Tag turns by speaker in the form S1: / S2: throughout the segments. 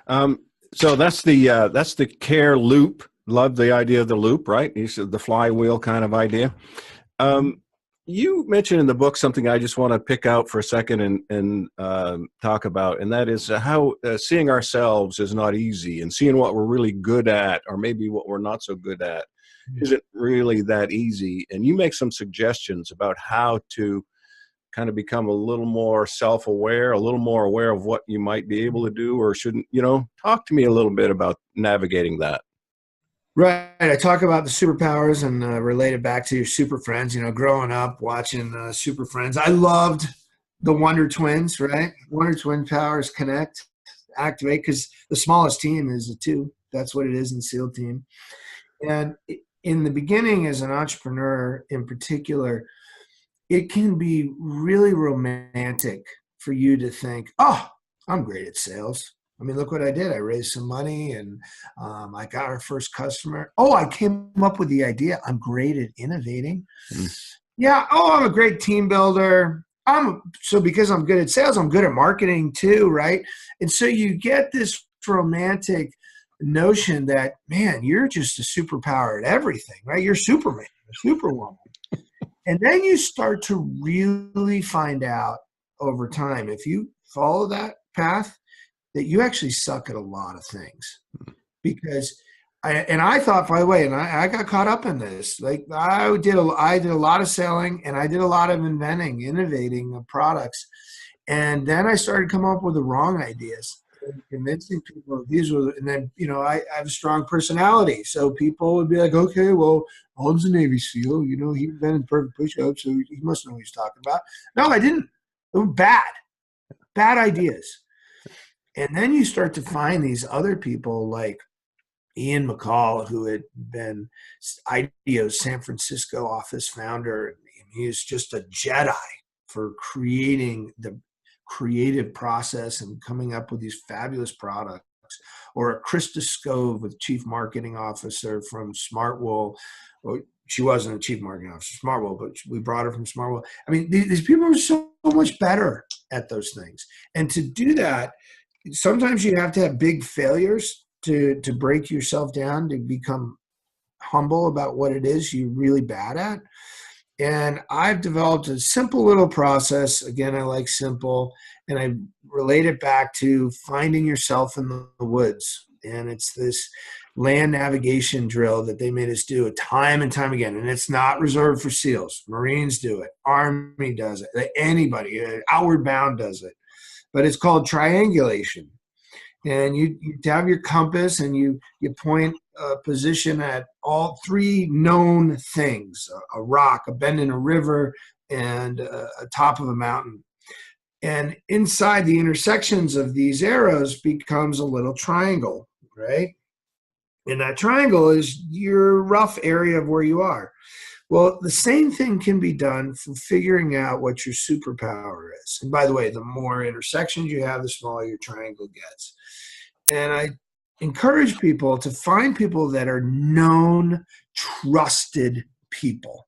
S1: Um, so that's the care loop. Love the idea of the loop, right? You said the flywheel kind of idea. Um, you mentioned in the book something I just want to pick out for a second and talk about, and that is how seeing ourselves is not easy, and seeing what we're really good at, or maybe what we're not so good at, isn't really that easy. And you make some suggestions about how to kind of become a little more self-aware, a little more aware of what you might be able to do or shouldn't. Talk to me a little bit about navigating that.
S2: Right. I talk about the superpowers and relate it back to your super friends. Growing up watching Super Friends, I loved the Wonder Twins, right? Wonder Twin powers connect, activate, because the smallest team is a two. That's what it is in SEAL team. And in the beginning, as an entrepreneur in particular, it can be really romantic for you to think, oh, I'm great at sales. I mean, look what I did. I raised some money and I got our first customer. Oh, I came up with the idea. I'm great at innovating.
S1: Mm.
S2: Yeah. Oh, I'm a great team builder. So because I'm good at sales, I'm good at marketing too, right? And so you get this romantic notion that, man, you're just a superpower at everything, right? You're Superman, Superwoman. And then you start to really find out over time, if you follow that path, that you actually suck at a lot of things. Because I thought, by the way, and I got caught up in this. Like I did a lot of selling, and I did a lot of innovating of products. And then I started coming up with the wrong ideas and convincing people these were, and then, I have a strong personality. So people would be like, okay, well, Holmes a Navy SEAL, he invented perfect push-ups, so he must know what he's talking about. No, I didn't. They were bad ideas. And then you start to find these other people like Ian McCall, who had been IDEO's San Francisco office founder. He is just a Jedi for creating the creative process and coming up with these fabulous products. Or Krista Scove, with chief marketing officer from Smartwool. Well, she wasn't a chief marketing officer, Smartwool, but we brought her from Smartwool. I mean, these people are so much better at those things. And to do that, sometimes you have to have big failures to break yourself down, to become humble about what it is you're really bad at. And I've developed a simple little process. Again, I like simple, and I relate it back to finding yourself in the woods. And it's this land navigation drill that they made us do time and time again. And it's not reserved for SEALs. Marines do it. Army does it. Anybody, Outward Bound does it. But it's called triangulation. And you have your compass, and you point a position at all three known things: a rock, a bend in a river, and a top of a mountain. And inside the intersections of these arrows becomes a little triangle, right? And that triangle is your rough area of where you are. Well, the same thing can be done for figuring out what your superpower is. And by the way, the more intersections you have, the smaller your triangle gets. And I encourage people to find people that are known, trusted people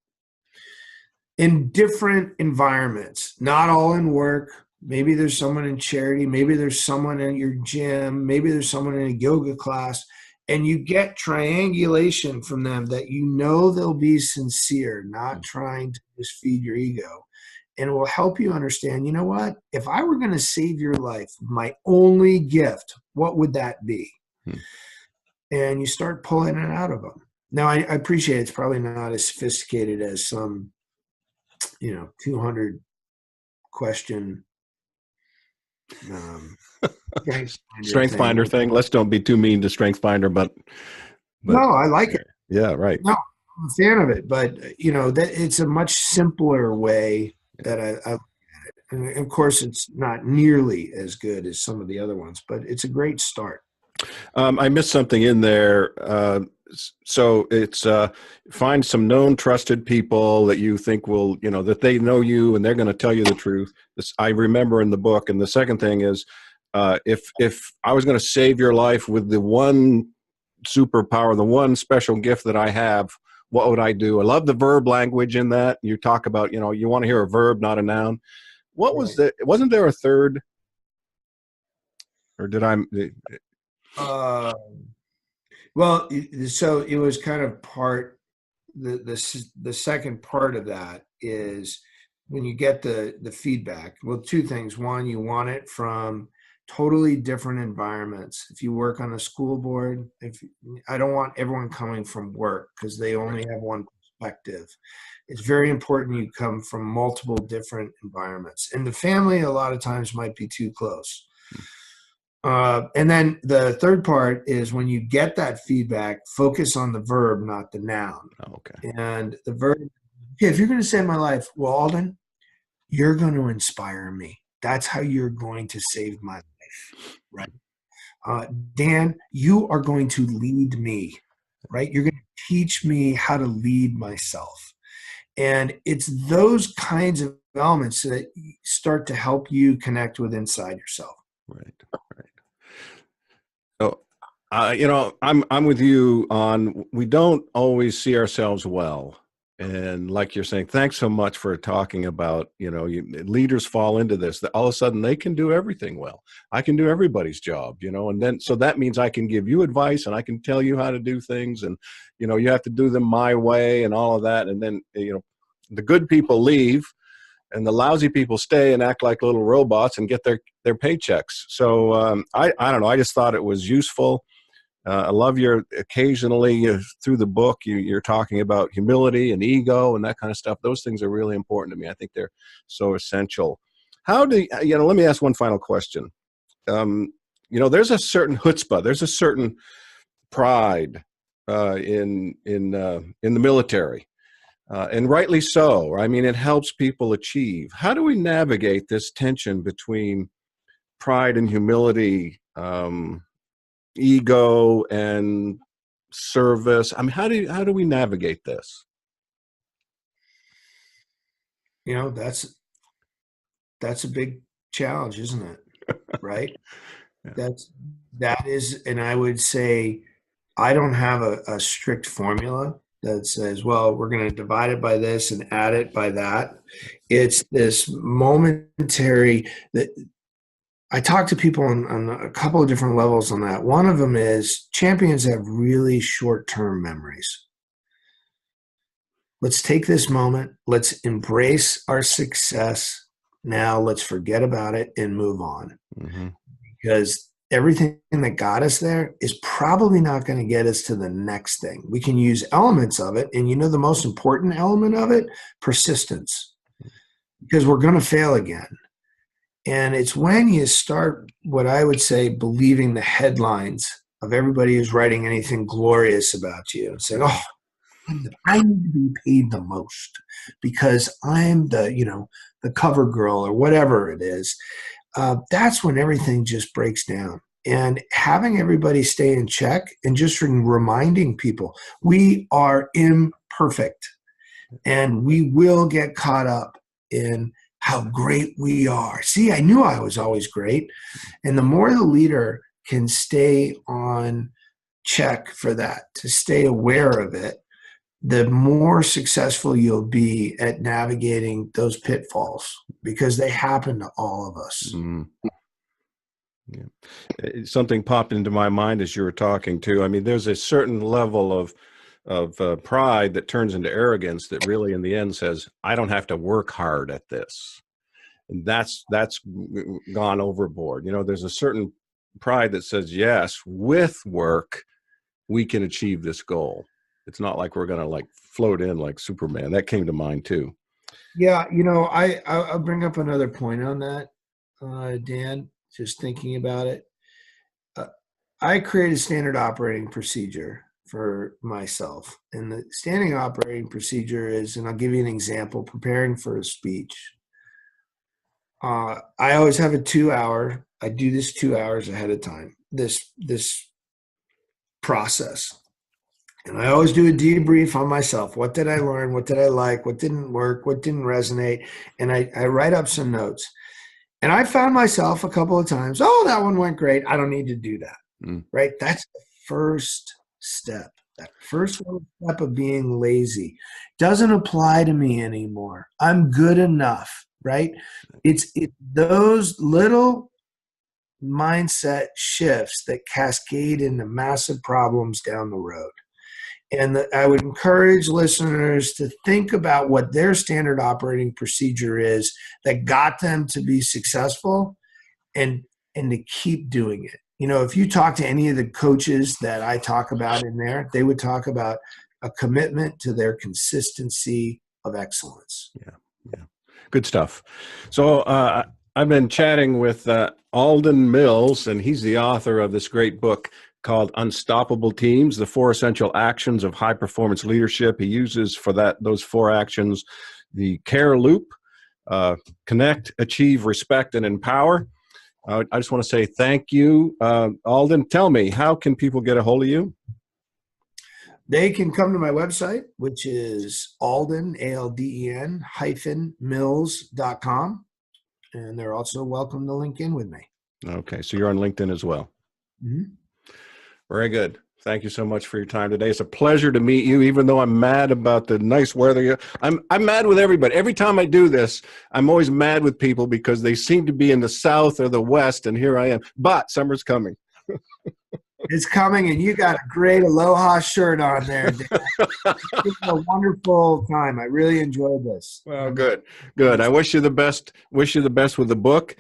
S2: in different environments, not all in work. Maybe there's someone in charity. Maybe there's someone in your gym. Maybe there's someone in a yoga class. And you get triangulation from them that they'll be sincere, not trying to just feed your ego. And it will help you understand, you know what? If I were going to save your life, my only gift, what would that be? And you start pulling it out of them. Now, I appreciate it's probably not as sophisticated as some, 200 question
S1: Strength finder thing. Let's don't be too mean to Strength Finder, but
S2: no, I like it.
S1: Yeah, right.
S2: No, I'm a fan of it, but that it's a much simpler way that I and of course it's not nearly as good as some of the other ones, but it's a great start.
S1: I missed something in there. So it's find some known, trusted people that you think will, that they know you and they're going to tell you the truth. This, I remember in the book. And the second thing is, if I was going to save your life with the one superpower, the one special gift that I have, what would I do? I love the verb language in that. You talk about, you want to hear a verb, not a noun. What was wasn't there a third? Or did I?
S2: Uh, well, so it was kind of the second part of that is when you get the feedback. Well, two things. One, you want it from totally different environments. If you work on a school board, if I don't want everyone coming from work because they only have one perspective. It's very important you come from multiple different environments. And the family a lot of times might be too close. And then the third part is when you get that feedback, focus on the verb, not the noun.
S1: Okay.
S2: And the verb, okay, if you're going to save my life, well, Alden, you're going to inspire me. That's how you're going to save my life, right? Dan, you are going to lead me, right? You're going to teach me how to lead myself. And it's those kinds of elements that start to help you connect with inside yourself.
S1: Right. Right. So, I'm with you on, we don't always see ourselves well. And like you're saying, thanks so much for talking about, leaders fall into this, that all of a sudden they can do everything well. I can do everybody's job, and then, so that means I can give you advice and I can tell you how to do things, and, you have to do them my way and all of that. And then, the good people leave and the lousy people stay and act like little robots and get their paychecks. So I don't know. I just thought it was useful. I love your occasionally through the book, you're talking about humility and ego and that kind of stuff. Those things are really important to me. I think they're so essential. How do let me ask one final question. There's a certain chutzpah, there's a certain pride in the military. And rightly so. I mean, it helps people achieve. How do we navigate this tension between pride and humility, ego and service? I mean, how do we navigate this?
S2: That's a big challenge, isn't it? Right?
S1: Yeah.
S2: That is, and I would say I don't have a strict formula that says, well, we're going to divide it by this and add it by that. It's this momentary that I talk to people on a couple of different levels on that. One of them is champions have really short-term memories. Let's take this moment. Let's embrace our success. Now let's forget about it and move on.
S1: Mm-hmm.
S2: Because everything that got us there is probably not going to get us to the next thing. We can use elements of it. And the most important element of it, persistence, because we're going to fail again. And it's when you start, what I would say, believing the headlines of everybody who's writing anything glorious about you and saying, oh, I need to be paid the most because I'm the cover girl or whatever it is. That's when everything just breaks down. And having everybody stay in check and just reminding people we are imperfect and we will get caught up in how great we are. See, I knew I was always great. And the more the leader can stay on check for that, to stay aware of it, the more successful you'll be at navigating those pitfalls, because they happen to all of us.
S1: Mm. Yeah. Something popped into my mind as you were talking too. I mean, there's a certain level of pride that turns into arrogance that really in the end says, I don't have to work hard at this. And that's gone overboard. There's a certain pride that says, yes, with work, we can achieve this goal. It's not like we're going to float in like Superman. That came to mind too.
S2: Yeah. I'll bring up another point on that, Dan, just thinking about it. I created a standard operating procedure for myself. And the standing operating procedure is, and I'll give you an example, preparing for a speech. I always have a 2-hour, I do this 2 hours ahead of time, this process. And I always do a debrief on myself. What did I learn? What did I like? What didn't work? What didn't resonate? And I write up some notes. And I found myself a couple of times, oh, that one went great. I don't need to do that, right? That's the first step. That first step of being lazy doesn't apply to me anymore. I'm good enough, right? It's those little mindset shifts that cascade into massive problems down the road. And I would encourage listeners to think about what their standard operating procedure is that got them to be successful, and to keep doing it. You know, if you talk to any of the coaches that I talk about in there, they would talk about a commitment to their consistency of excellence.
S1: Yeah. Good stuff. So I've been chatting with Alden Mills, and he's the author of this great book called Unstoppable Teams, the 4 essential actions of high performance leadership. He uses for those 4 actions the CARE loop: connect, achieve, respect, and empower. I just want to say thank you. Alden, tell me, how can people get a hold of you?
S2: They can come to my website, which is Alden, ALDEN -Mills.com. And they're also welcome to link in with me.
S1: Okay, so you're on LinkedIn as well.
S2: Mm-hmm.
S1: Very good. Thank you so much for your time today. It's a pleasure to meet you, even though I'm mad about the nice weather. I'm mad with everybody. Every time I do this, I'm always mad with people because they seem to be in the South or the West, and here I am. But summer's coming.
S2: It's coming, and you got a great Aloha shirt on there, Dan. It's a wonderful time. I really enjoyed this.
S1: Well, good. I wish you the best. Wish you the best with the book.